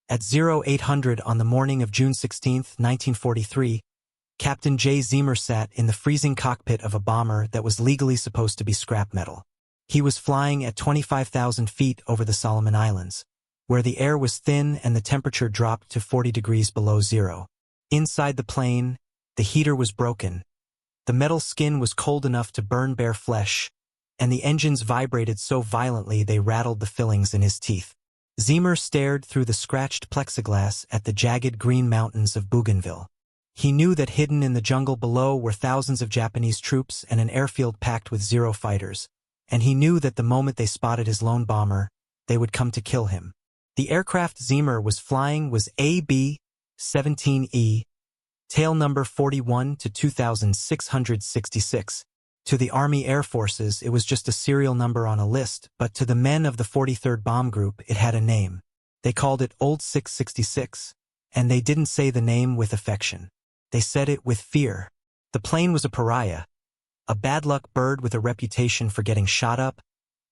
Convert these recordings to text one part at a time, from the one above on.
At 0800 on the morning of June 16, 1943, Captain Jay Zeamer sat in the freezing cockpit of a bomber that was legally supposed to be scrap metal. He was flying at 25,000 feet over the Solomon Islands, where the air was thin and the temperature dropped to 40 degrees below zero. Inside the plane, the heater was broken. The metal skin was cold enough to burn bare flesh, and the engines vibrated so violently they rattled the fillings in his teeth. Zeamer stared through the scratched plexiglass at the jagged green mountains of Bougainville. He knew that hidden in the jungle below were thousands of Japanese troops and an airfield packed with Zero fighters, and he knew that the moment they spotted his lone bomber, they would come to kill him. The aircraft Zeamer was flying was AB-17E, tail number 41 to 2666. To the Army Air Forces, it was just a serial number on a list, but to the men of the 43rd Bomb Group, it had a name. They called it Old 666, and they didn't say the name with affection. They said it with fear. The plane was a pariah, a bad-luck bird with a reputation for getting shot up,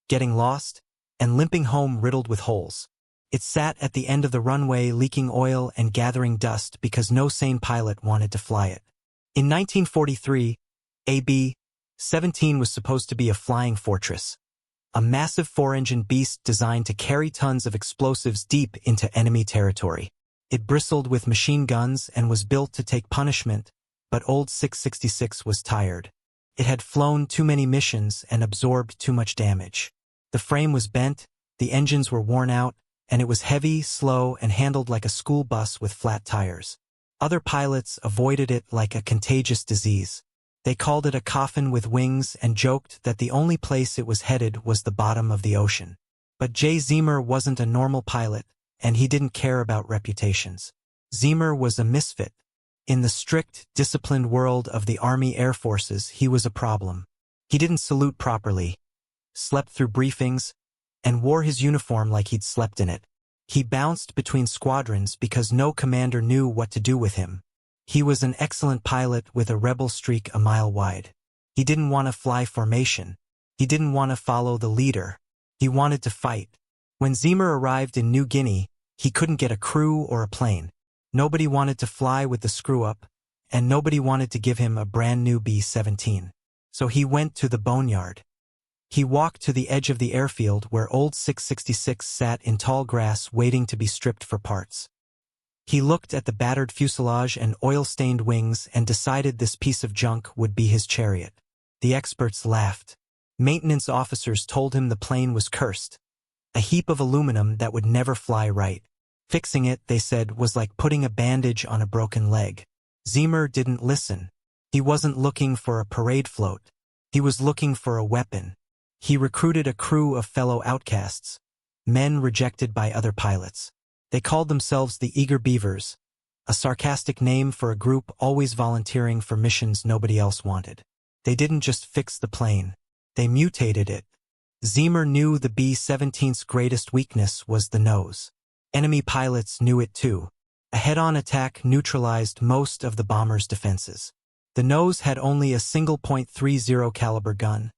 getting lost, and limping home riddled with holes. It sat at the end of the runway leaking oil and gathering dust because no sane pilot wanted to fly it. In 1943, AB-17 was supposed to be a flying fortress, a massive four-engine beast designed to carry tons of explosives deep into enemy territory. It bristled with machine guns and was built to take punishment, but Old 666 was tired. It had flown too many missions and absorbed too much damage. The frame was bent, the engines were worn out, and it was heavy, slow, and handled like a school bus with flat tires. Other pilots avoided it like a contagious disease. They called it a coffin with wings and joked that the only place it was headed was the bottom of the ocean. But Jay Zeamer wasn't a normal pilot, and he didn't care about reputations. Zeamer was a misfit. In the strict, disciplined world of the Army Air Forces, he was a problem. He didn't salute properly, slept through briefings, and wore his uniform like he'd slept in it. He bounced between squadrons because no commander knew what to do with him. He was an excellent pilot with a rebel streak a mile wide. He didn't want to fly formation. He didn't want to follow the leader. He wanted to fight. When Zeamer arrived in New Guinea, he couldn't get a crew or a plane. Nobody wanted to fly with the screw-up, and nobody wanted to give him a brand-new B-17. So he went to the boneyard. He walked to the edge of the airfield where Old 666 sat in tall grass waiting to be stripped for parts. He looked at the battered fuselage and oil-stained wings and decided this piece of junk would be his chariot. The experts laughed. Maintenance officers told him the plane was cursed, a heap of aluminum that would never fly right. Fixing it, they said, was like putting a bandage on a broken leg. Zeamer didn't listen. He wasn't looking for a parade float. He was looking for a weapon. He recruited a crew of fellow outcasts, men rejected by other pilots. They called themselves the Eager Beavers, a sarcastic name for a group always volunteering for missions nobody else wanted. They didn't just fix the plane. They mutated it. Zeamer knew the B-17's greatest weakness was the nose. Enemy pilots knew it too. A head-on attack neutralized most of the bomber's defenses. The nose had only a single .30 caliber gun,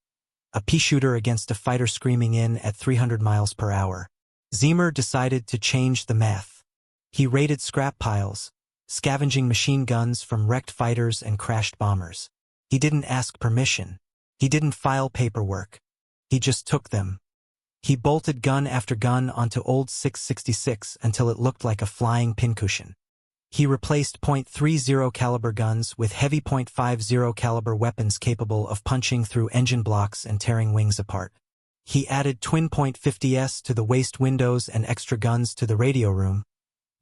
a pea-shooter against a fighter screaming in at 300 miles per hour. Zeamer decided to change the math. He raided scrap piles, scavenging machine guns from wrecked fighters and crashed bombers. He didn't ask permission. He didn't file paperwork. He just took them. He bolted gun after gun onto Old 666 until it looked like a flying pincushion. He replaced .30 caliber guns with heavy .50 caliber weapons capable of punching through engine blocks and tearing wings apart. He added twin .50s to the waist windows and extra guns to the radio room,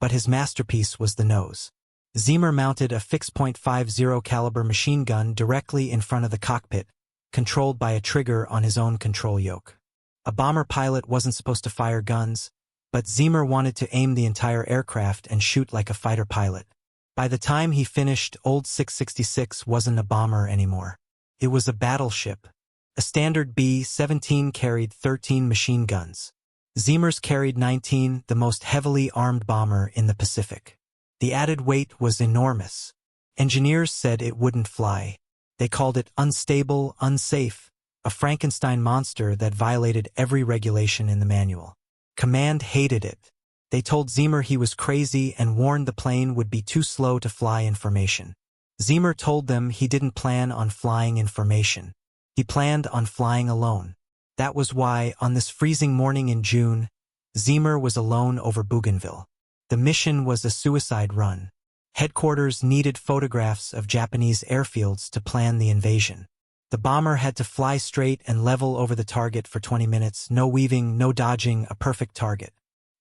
but his masterpiece was the nose. Zeamer mounted a fixed .50 caliber machine gun directly in front of the cockpit, controlled by a trigger on his own control yoke. A bomber pilot wasn't supposed to fire guns, but Zeamer wanted to aim the entire aircraft and shoot like a fighter pilot. By the time he finished, Old 666 wasn't a bomber anymore. It was a battleship. A standard B-17 carried 13 machine guns. Zeamer's carried 19, the most heavily armed bomber in the Pacific. The added weight was enormous. Engineers said it wouldn't fly. They called it unstable, unsafe, a Frankenstein monster that violated every regulation in the manual. Command hated it. They told Zeamer he was crazy and warned the plane would be too slow to fly in formation. Zeamer told them he didn't plan on flying in formation. He planned on flying alone. That was why, on this freezing morning in June, Zeamer was alone over Bougainville. The mission was a suicide run. Headquarters needed photographs of Japanese airfields to plan the invasion. The bomber had to fly straight and level over the target for 20 minutes, no weaving, no dodging, a perfect target.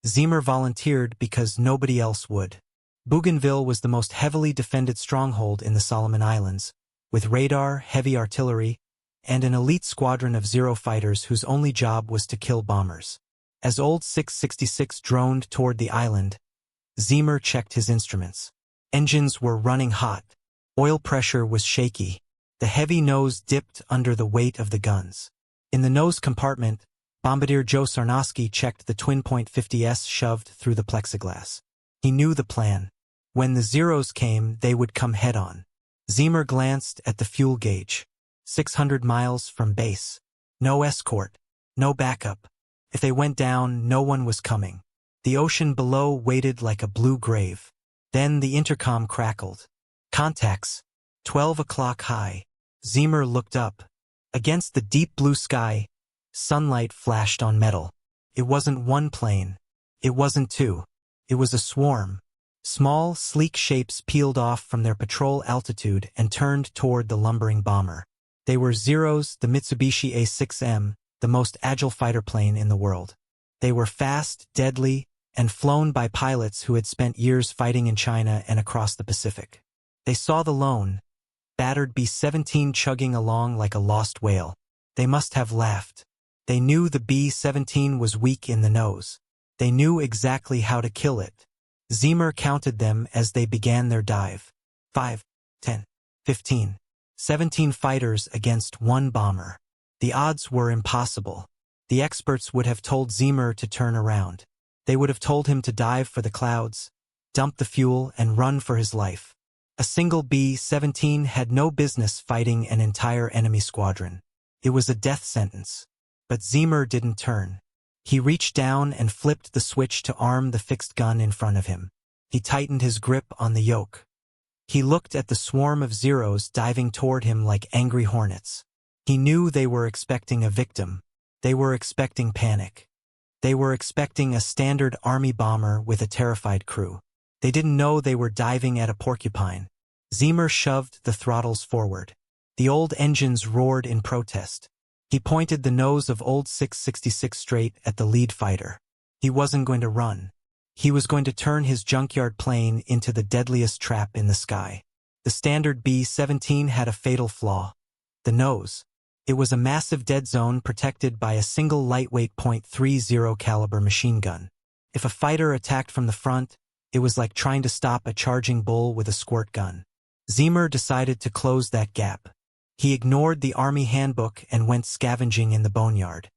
Zeamer volunteered because nobody else would. Bougainville was the most heavily defended stronghold in the Solomon Islands, with radar, heavy artillery, and an elite squadron of Zero fighters whose only job was to kill bombers. As old 666 droned toward the island, Zeamer checked his instruments. Engines were running hot. Oil pressure was shaky. The heavy nose dipped under the weight of the guns. In the nose compartment, Bombardier Joe Sarnowski checked the twin .50s shoved through the plexiglass. He knew the plan. When the Zeros came, they would come head-on. Zeamer glanced at the fuel gauge. 600 miles from base. No escort. No backup. If they went down, no one was coming. The ocean below waited like a blue grave. Then the intercom crackled. Contacts. 12 o'clock high. Zeamer looked up. Against the deep blue sky, sunlight flashed on metal. It wasn't one plane. It wasn't two. It was a swarm. Small, sleek shapes peeled off from their patrol altitude and turned toward the lumbering bomber. They were Zeros, the Mitsubishi A6M, the most agile fighter plane in the world. They were fast, deadly, and flown by pilots who had spent years fighting in China and across the Pacific. They saw the lone, battered B-17 chugging along like a lost whale. They must have laughed. They knew the B-17 was weak in the nose. They knew exactly how to kill it. Zeamer counted them as they began their dive. 5, 10, 15, 17 fighters against one bomber. The odds were impossible. The experts would have told Zeamer to turn around. They would have told him to dive for the clouds, dump the fuel, and run for his life. A single B-17 had no business fighting an entire enemy squadron. It was a death sentence. But Zeamer didn't turn. He reached down and flipped the switch to arm the fixed gun in front of him. He tightened his grip on the yoke. He looked at the swarm of Zeros diving toward him like angry hornets. He knew they were expecting a victim. They were expecting panic. They were expecting a standard army bomber with a terrified crew. They didn't know they were diving at a porcupine. Zeamer shoved the throttles forward. The old engines roared in protest. He pointed the nose of old 666 straight at the lead fighter. He wasn't going to run. He was going to turn his junkyard plane into the deadliest trap in the sky. The standard B-17 had a fatal flaw. The nose. It was a massive dead zone protected by a single lightweight .30 caliber machine gun. If a fighter attacked from the front, it was like trying to stop a charging bull with a squirt gun. Zeamer decided to close that gap. He ignored the Army handbook and went scavenging in the boneyard.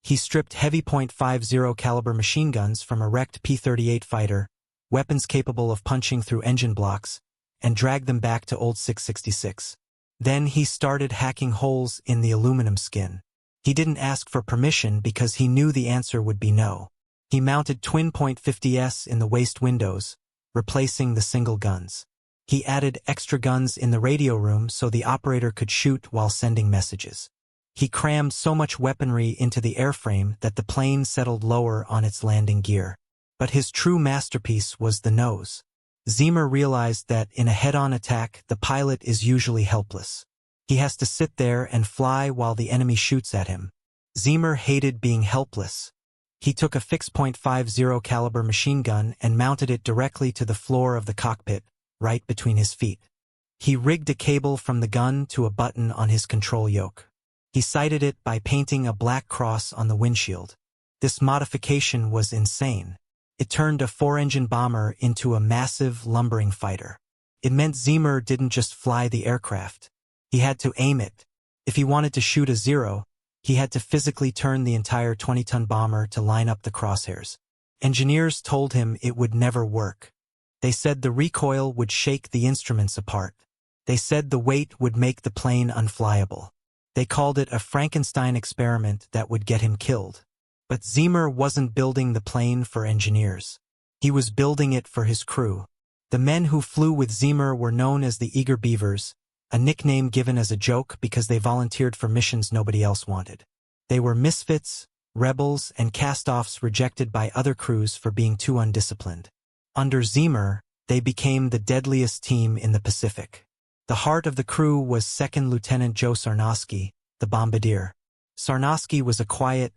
He stripped heavy .50 caliber machine guns from a wrecked P-38 fighter, weapons capable of punching through engine blocks, and dragged them back to old 666. Then he started hacking holes in the aluminum skin. He didn't ask for permission because he knew the answer would be no. He mounted twin .50s in the waist windows, replacing the single guns. He added extra guns in the radio room so the operator could shoot while sending messages. He crammed so much weaponry into the airframe that the plane settled lower on its landing gear. But his true masterpiece was the nose. Zeamer realized that in a head-on attack, the pilot is usually helpless. He has to sit there and fly while the enemy shoots at him. Zeamer hated being helpless. He took a fixed .50 caliber machine gun and mounted it directly to the floor of the cockpit, right between his feet. He rigged a cable from the gun to a button on his control yoke. He sighted it by painting a black cross on the windshield. This modification was insane. It turned a four-engine bomber into a massive, lumbering fighter. It meant Zeamer didn't just fly the aircraft. He had to aim it. If he wanted to shoot a Zero, he had to physically turn the entire 20-ton bomber to line up the crosshairs. Engineers told him it would never work. They said the recoil would shake the instruments apart. They said the weight would make the plane unflyable. They called it a Frankenstein experiment that would get him killed. But Zeamer wasn't building the plane for engineers. He was building it for his crew. The men who flew with Zeamer were known as the Eager Beavers, a nickname given as a joke because they volunteered for missions nobody else wanted. They were misfits, rebels, and cast-offs rejected by other crews for being too undisciplined. Under Zeamer, they became the deadliest team in the Pacific. The heart of the crew was Second Lieutenant Joe Sarnosky, the bombardier. Sarnosky was a quiet,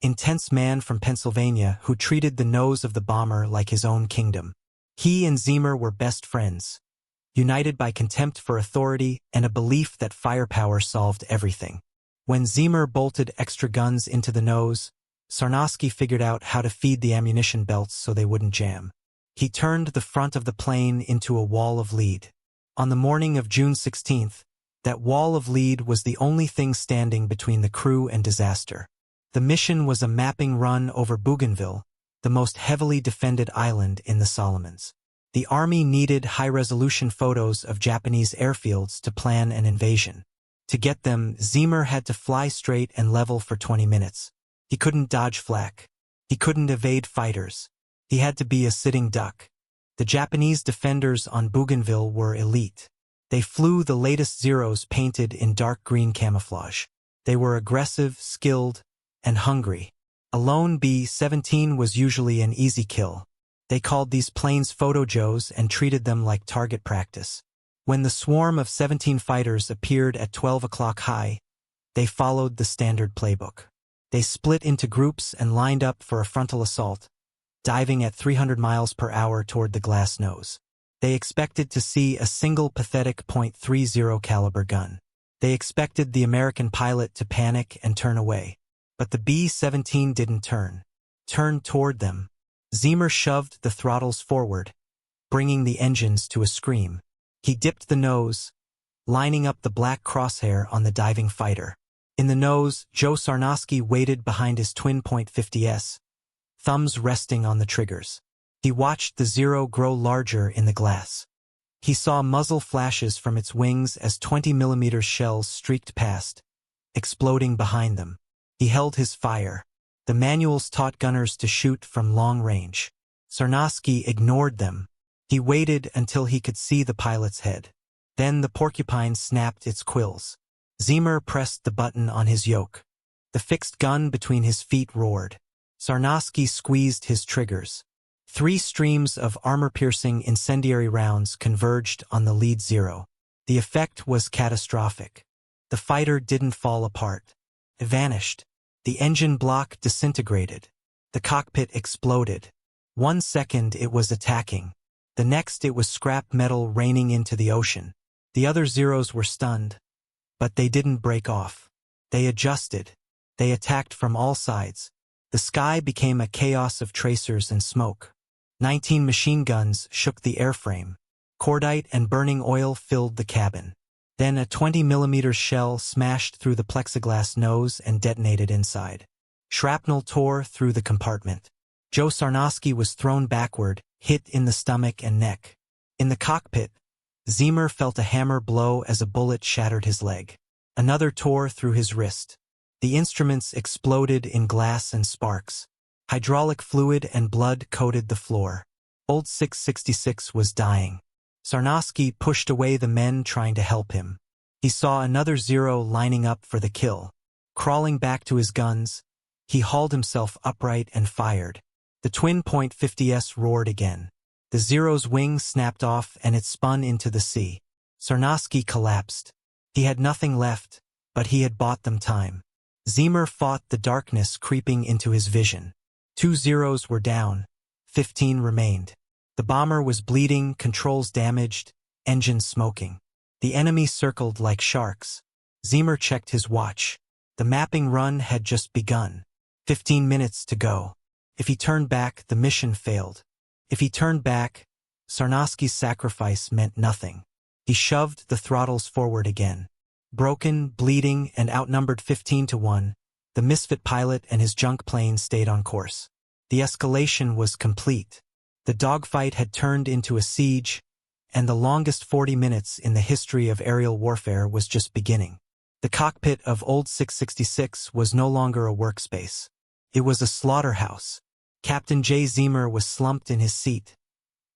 intense man from Pennsylvania who treated the nose of the bomber like his own kingdom. He and Zeamer were best friends, united by contempt for authority and a belief that firepower solved everything. When Zeamer bolted extra guns into the nose, Sarnosky figured out how to feed the ammunition belts so they wouldn't jam. He turned the front of the plane into a wall of lead. On the morning of June 16th, that wall of lead was the only thing standing between the crew and disaster. The mission was a mapping run over Bougainville, the most heavily defended island in the Solomons. The Army needed high-resolution photos of Japanese airfields to plan an invasion. To get them, Zeamer had to fly straight and level for 20 minutes. He couldn't dodge flak. He couldn't evade fighters. He had to be a sitting duck. The Japanese defenders on Bougainville were elite. They flew the latest Zeros painted in dark green camouflage. They were aggressive, skilled, and hungry. A lone B-17 was usually an easy kill. They called these planes Photo Joes and treated them like target practice. When the swarm of 17 fighters appeared at 12 o'clock high, they followed the standard playbook. They split into groups and lined up for a frontal assault, diving at 300 miles per hour toward the glass nose. They expected to see a single pathetic .30 caliber gun. They expected the American pilot to panic and turn away. But the B-17 didn't turned toward them. Zeamer shoved the throttles forward, bringing the engines to a scream. He dipped the nose, lining up the black crosshair on the diving fighter. In the nose, Joe Sarnosky waited behind his twin .50s, thumbs resting on the triggers. He watched the Zero grow larger in the glass. He saw muzzle flashes from its wings as 20mm shells streaked past, exploding behind them. He held his fire. The manuals taught gunners to shoot from long range. Sarnosky ignored them. He waited until he could see the pilot's head. Then the porcupine snapped its quills. Zeamer pressed the button on his yoke. The fixed gun between his feet roared. Sarnosky squeezed his triggers. 3 streams of armor-piercing incendiary rounds converged on the lead Zero. The effect was catastrophic. The fighter didn't fall apart. It vanished. The engine block disintegrated. The cockpit exploded. 1 second it was attacking. The next it was scrap metal raining into the ocean. The other Zeros were stunned. But they didn't break off. They adjusted. They attacked from all sides. The sky became a chaos of tracers and smoke. 19 machine guns shook the airframe. Cordite and burning oil filled the cabin. Then a 20mm shell smashed through the plexiglass nose and detonated inside. Shrapnel tore through the compartment. Joe Sarnosky was thrown backward, hit in the stomach and neck. In the cockpit, Zeamer felt a hammer blow as a bullet shattered his leg. Another tore through his wrist. The instruments exploded in glass and sparks. Hydraulic fluid and blood coated the floor. Old 666 was dying. Sarnosky pushed away the men trying to help him. He saw another Zero lining up for the kill. Crawling back to his guns, he hauled himself upright and fired. The twin .50s roared again. The Zero's wing snapped off and it spun into the sea. Sarnosky collapsed. He had nothing left, but he had bought them time. Zeamer fought the darkness creeping into his vision. 2 Zeros were down. 15 remained. The bomber was bleeding, controls damaged, engines smoking. The enemy circled like sharks. Zeamer checked his watch. The mapping run had just begun. 15 minutes to go. If he turned back, the mission failed. If he turned back, Sarnosky's sacrifice meant nothing. He shoved the throttles forward again. Broken, bleeding, and outnumbered 15-1, the misfit pilot and his junk plane stayed on course. The escalation was complete. The dogfight had turned into a siege, and the longest 40 minutes in the history of aerial warfare was just beginning. The cockpit of Old 666 was no longer a workspace. It was a slaughterhouse. Captain Jay Zeamer was slumped in his seat,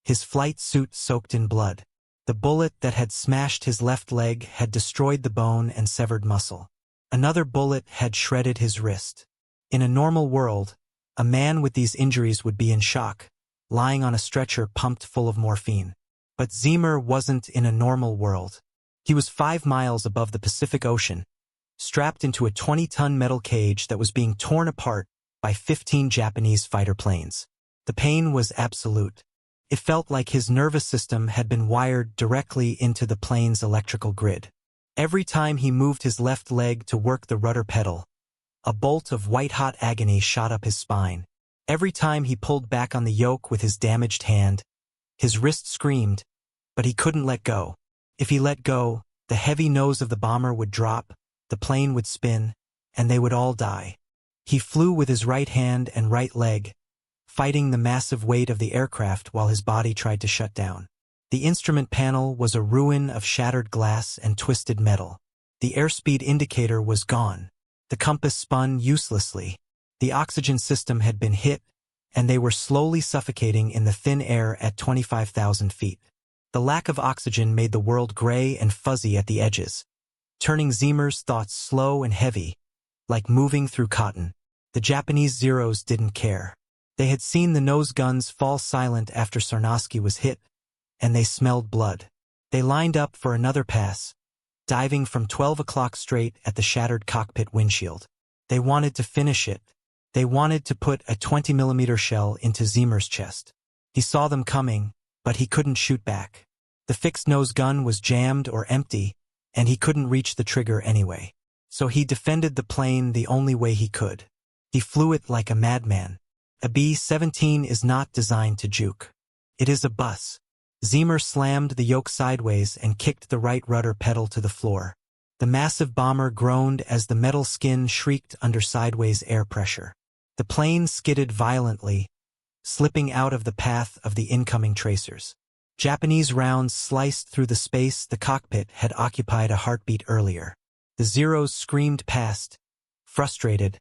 his flight suit soaked in blood. The bullet that had smashed his left leg had destroyed the bone and severed muscle. Another bullet had shredded his wrist. In a normal world, a man with these injuries would be in shock, lying on a stretcher pumped full of morphine. But Zeamer wasn't in a normal world. He was 5 miles above the Pacific Ocean, strapped into a 20-ton metal cage that was being torn apart by 15 Japanese fighter planes. The pain was absolute. It felt like his nervous system had been wired directly into the plane's electrical grid. Every time he moved his left leg to work the rudder pedal, a bolt of white-hot agony shot up his spine. Every time he pulled back on the yoke with his damaged hand, his wrist screamed, but he couldn't let go. If he let go, the heavy nose of the bomber would drop, the plane would spin, and they would all die. He flew with his right hand and right leg, fighting the massive weight of the aircraft while his body tried to shut down. The instrument panel was a ruin of shattered glass and twisted metal. The airspeed indicator was gone. The compass spun uselessly. The oxygen system had been hit, and they were slowly suffocating in the thin air at 25,000 feet. The lack of oxygen made the world gray and fuzzy at the edges, turning Zeamer's thoughts slow and heavy, like moving through cotton. The Japanese Zeros didn't care. They had seen the nose guns fall silent after Sarnosky was hit, and they smelled blood. They lined up for another pass, diving from 12 o'clock straight at the shattered cockpit windshield. They wanted to finish it. They wanted to put a 20mm shell into Zeamer's chest. He saw them coming, but he couldn't shoot back. The fixed-nose gun was jammed or empty, and he couldn't reach the trigger anyway. So he defended the plane the only way he could. He flew it like a madman. A B-17 is not designed to juke. It is a bus. Zeamer slammed the yoke sideways and kicked the right rudder pedal to the floor. The massive bomber groaned as the metal skin shrieked under sideways air pressure. The plane skidded violently, slipping out of the path of the incoming tracers. Japanese rounds sliced through the space the cockpit had occupied a heartbeat earlier. The Zeros screamed past, frustrated,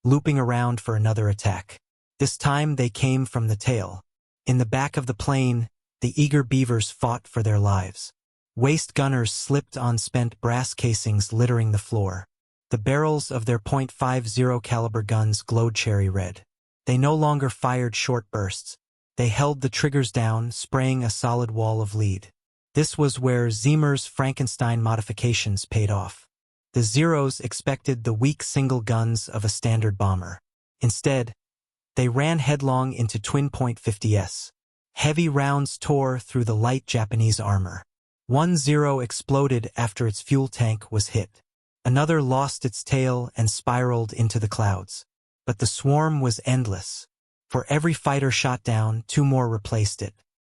looping around for another attack. This time they came from the tail. In the back of the plane, the Eager Beavers fought for their lives. Waist gunners slipped on spent brass casings littering the floor. The barrels of their .50 caliber guns glowed cherry red. They no longer fired short bursts. They held the triggers down, spraying a solid wall of lead. This was where Zeamer's Frankenstein modifications paid off. The Zeros expected the weak single guns of a standard bomber. Instead, they ran headlong into twin .50s. Heavy rounds tore through the light Japanese armor. One Zero exploded after its fuel tank was hit. Another lost its tail and spiraled into the clouds. But the swarm was endless. For every fighter shot down, 2 more replaced it.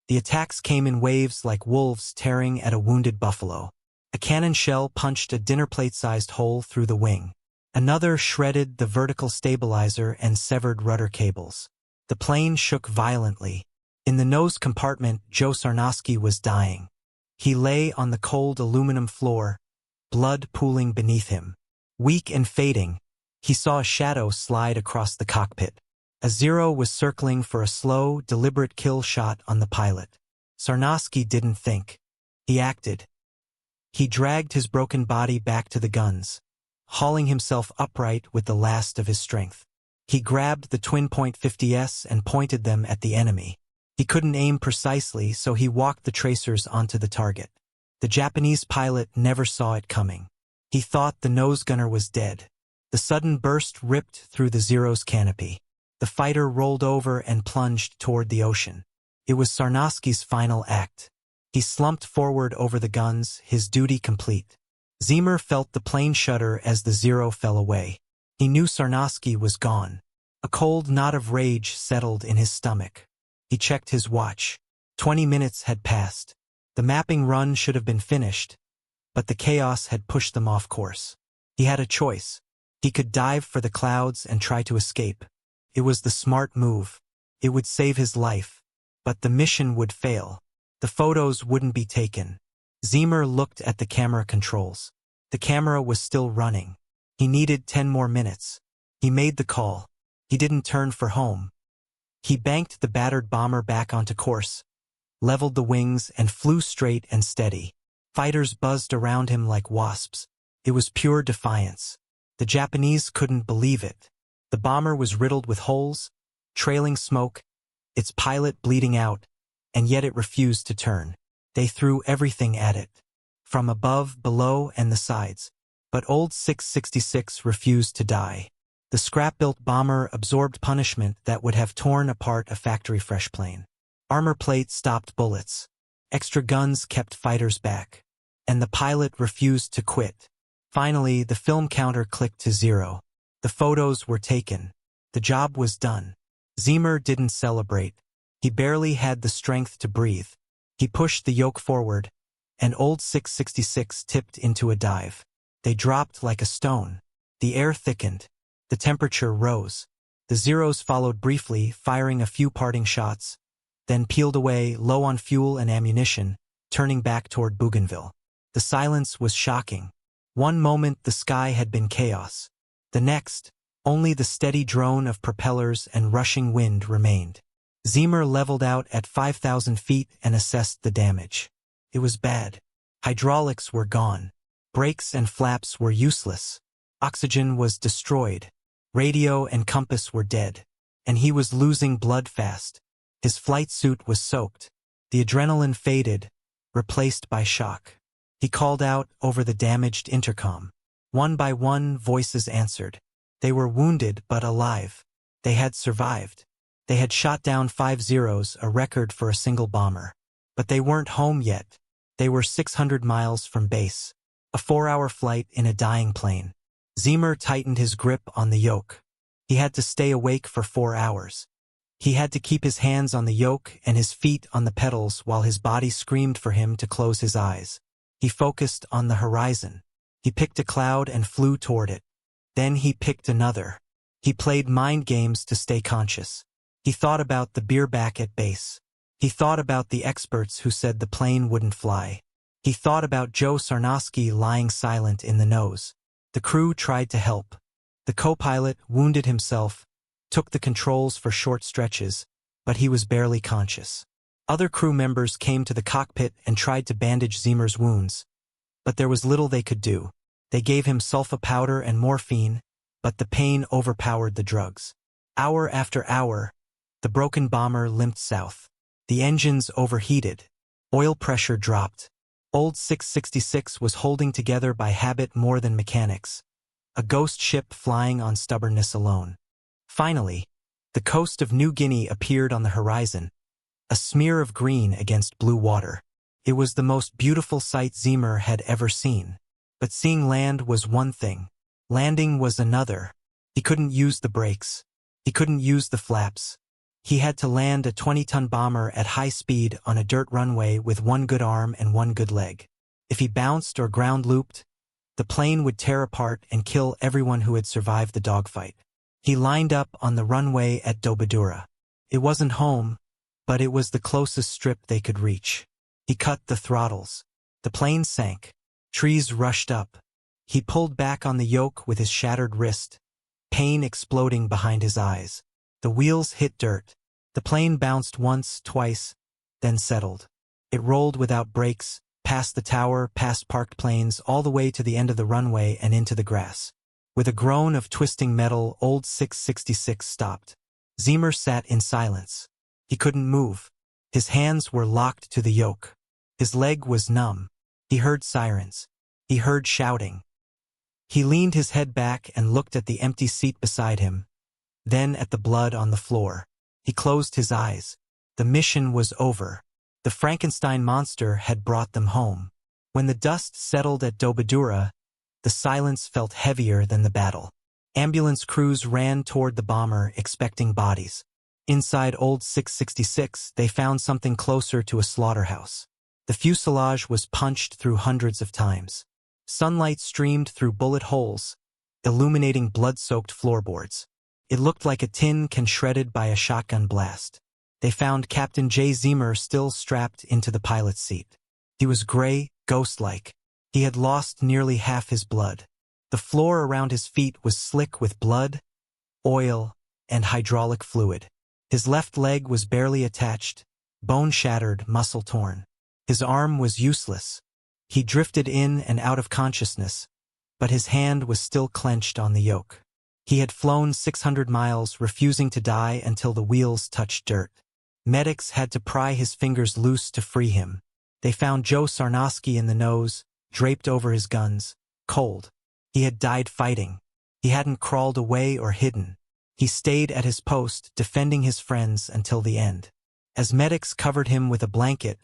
The attacks came in waves like wolves tearing at a wounded buffalo. A cannon shell punched a dinner plate-sized hole through the wing. Another shredded the vertical stabilizer and severed rudder cables. The plane shook violently. In the nose compartment, Joe Sarnosky was dying. He lay on the cold aluminum floor, blood pooling beneath him. Weak and fading, he saw a shadow slide across the cockpit. A Zero was circling for a slow, deliberate kill shot on the pilot. Sarnosky didn't think. He acted. He dragged his broken body back to the guns, hauling himself upright with the last of his strength. He grabbed the twin .50s and pointed them at the enemy. He couldn't aim precisely, so he walked the tracers onto the target. The Japanese pilot never saw it coming. He thought the nose gunner was dead. The sudden burst ripped through the Zero's canopy. The fighter rolled over and plunged toward the ocean. It was Sarnosky's final act. He slumped forward over the guns, his duty complete. Zeamer felt the plane shudder as the Zero fell away. He knew Sarnosky was gone. A cold knot of rage settled in his stomach. He checked his watch. 20 minutes had passed. The mapping run should have been finished, but the chaos had pushed them off course. He had a choice. He could dive for the clouds and try to escape. It was the smart move. It would save his life. But the mission would fail. The photos wouldn't be taken. Zeamer looked at the camera controls. The camera was still running. He needed 10 more minutes. He made the call. He didn't turn for home. He banked the battered bomber back onto course, leveled the wings, and flew straight and steady. Fighters buzzed around him like wasps. It was pure defiance. The Japanese couldn't believe it. The bomber was riddled with holes, trailing smoke, its pilot bleeding out, and yet it refused to turn. They threw everything at it, from above, below, and the sides. But old 666 refused to die. The scrap-built bomber absorbed punishment that would have torn apart a factory-fresh plane. Armor plate stopped bullets. Extra guns kept fighters back. And the pilot refused to quit. Finally, the film counter clicked to 0. The photos were taken. The job was done. Zeamer didn't celebrate. He barely had the strength to breathe. He pushed the yoke forward, and old 666 tipped into a dive. They dropped like a stone. The air thickened. The temperature rose. The Zeros followed briefly, firing a few parting shots, then peeled away, low on fuel and ammunition, turning back toward Bougainville. The silence was shocking. One moment the sky had been chaos. The next, only the steady drone of propellers and rushing wind remained. Zeamer leveled out at 5,000 feet and assessed the damage. It was bad. Hydraulics were gone. Brakes and flaps were useless. Oxygen was destroyed. Radio and compass were dead. And he was losing blood fast. His flight suit was soaked. The adrenaline faded, replaced by shock. He called out over the damaged intercom. One by one, voices answered. They were wounded but alive. They had survived. They had shot down 5 Zeros, a record for a single bomber. But they weren't home yet. They were 600 miles from base. A 4-hour flight in a dying plane. Zeamer tightened his grip on the yoke. He had to stay awake for 4 hours. He had to keep his hands on the yoke and his feet on the pedals while his body screamed for him to close his eyes. He focused on the horizon. He picked a cloud and flew toward it. Then he picked another. He played mind games to stay conscious. He thought about the beer back at base. He thought about the experts who said the plane wouldn't fly. He thought about Joe Sarnosky lying silent in the nose. The crew tried to help. The co-pilot wounded himself, took the controls for short stretches, but he was barely conscious. Other crew members came to the cockpit and tried to bandage Zeamer's wounds, but there was little they could do. They gave him sulfa powder and morphine, but the pain overpowered the drugs. Hour after hour, the broken bomber limped south. The engines overheated. Oil pressure dropped. Old 666 was holding together by habit more than mechanics. A ghost ship flying on stubbornness alone. Finally, the coast of New Guinea appeared on the horizon, a smear of green against blue water. It was the most beautiful sight Zeamer had ever seen. But seeing land was one thing. Landing was another. He couldn't use the brakes. He couldn't use the flaps. He had to land a 20-ton bomber at high speed on a dirt runway with one good arm and one good leg. If he bounced or ground looped, the plane would tear apart and kill everyone who had survived the dogfight. He lined up on the runway at Dobadura. It wasn't home, but it was the closest strip they could reach. He cut the throttles. The plane sank. Trees rushed up. He pulled back on the yoke with his shattered wrist, pain exploding behind his eyes. The wheels hit dirt. The plane bounced once, twice, then settled. It rolled without brakes, past the tower, past parked planes, all the way to the end of the runway and into the grass. With a groan of twisting metal, old 666 stopped. Zeamer sat in silence. He couldn't move. His hands were locked to the yoke. His leg was numb. He heard sirens. He heard shouting. He leaned his head back and looked at the empty seat beside him, then at the blood on the floor. He closed his eyes. The mission was over. The Frankenstein monster had brought them home. When the dust settled at Dobadura, the silence felt heavier than the battle. Ambulance crews ran toward the bomber, expecting bodies. Inside old 666, they found something closer to a slaughterhouse. The fuselage was punched through hundreds of times. Sunlight streamed through bullet holes, illuminating blood-soaked floorboards. It looked like a tin can shredded by a shotgun blast. They found Captain Jay Zeamer still strapped into the pilot's seat. He was gray, ghost-like. He had lost nearly half his blood. The floor around his feet was slick with blood, oil, and hydraulic fluid. His left leg was barely attached, bone shattered, muscle torn. His arm was useless. He drifted in and out of consciousness, but his hand was still clenched on the yoke. He had flown 600 miles, refusing to die until the wheels touched dirt. Medics had to pry his fingers loose to free him. They found Joe Sarnosky in the nose, draped over his guns, cold. He had died fighting. He hadn't crawled away or hidden. He stayed at his post, defending his friends until the end. As medics covered him with a blanket,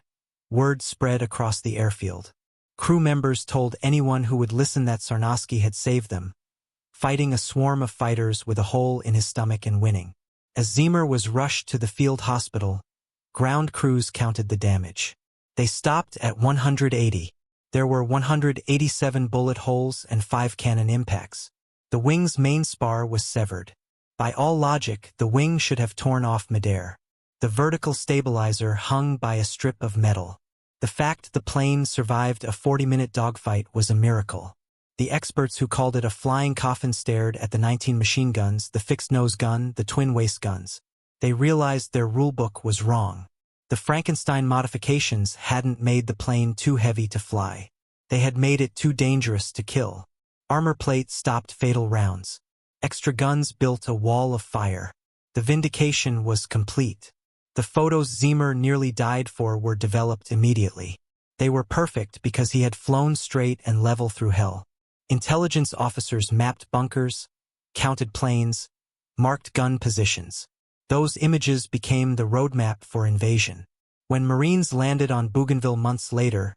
word spread across the airfield. Crew members told anyone who would listen that Sarnosky had saved them, fighting a swarm of fighters with a hole in his stomach and winning. As Zeamer was rushed to the field hospital, ground crews counted the damage. They stopped at 180. There were 187 bullet holes and 5 cannon impacts. The wing's main spar was severed. By all logic, the wing should have torn off midair. The vertical stabilizer hung by a strip of metal. The fact the plane survived a 40-minute dogfight was a miracle. The experts who called it a flying coffin stared at the 19 machine guns, the fixed-nose gun, the twin-waist guns. They realized their rulebook was wrong. The Frankenstein modifications hadn't made the plane too heavy to fly. They had made it too dangerous to kill. Armor plate stopped fatal rounds. Extra guns built a wall of fire. The vindication was complete. The photos Zeamer nearly died for were developed immediately. They were perfect because he had flown straight and level through hell. Intelligence officers mapped bunkers, counted planes, marked gun positions. Those images became the roadmap for invasion. When Marines landed on Bougainville months later,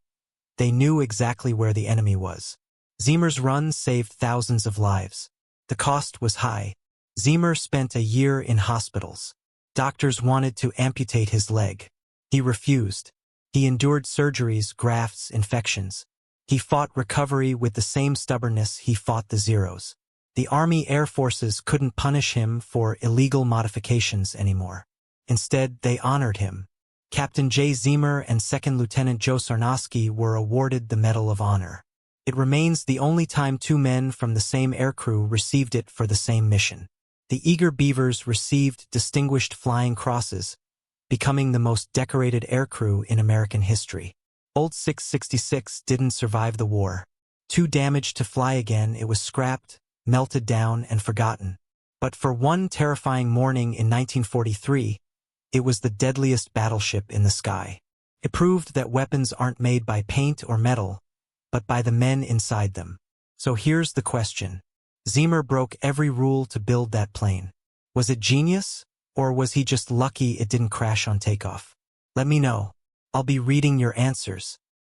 they knew exactly where the enemy was. Zeamer's run saved thousands of lives. The cost was high. Zeamer spent a year in hospitals. Doctors wanted to amputate his leg. He refused. He endured surgeries, grafts, infections. He fought recovery with the same stubbornness he fought the Zeros. The Army Air Forces couldn't punish him for illegal modifications anymore. Instead, they honored him. Captain Jay Zeamer and Second Lieutenant Joe Sarnosky were awarded the Medal of Honor. It remains the only time 2 men from the same aircrew received it for the same mission. The Eager Beavers received Distinguished Flying Crosses, becoming the most decorated aircrew in American history. Old 666 didn't survive the war. Too damaged to fly again, it was scrapped, melted down, and forgotten. But for one terrifying morning in 1943, it was the deadliest battleship in the sky. It proved that weapons aren't made by paint or metal, but by the men inside them. So here's the question. Zeamer broke every rule to build that plane. Was it genius, or was he just lucky it didn't crash on takeoff? Let me know. I'll be reading your answers.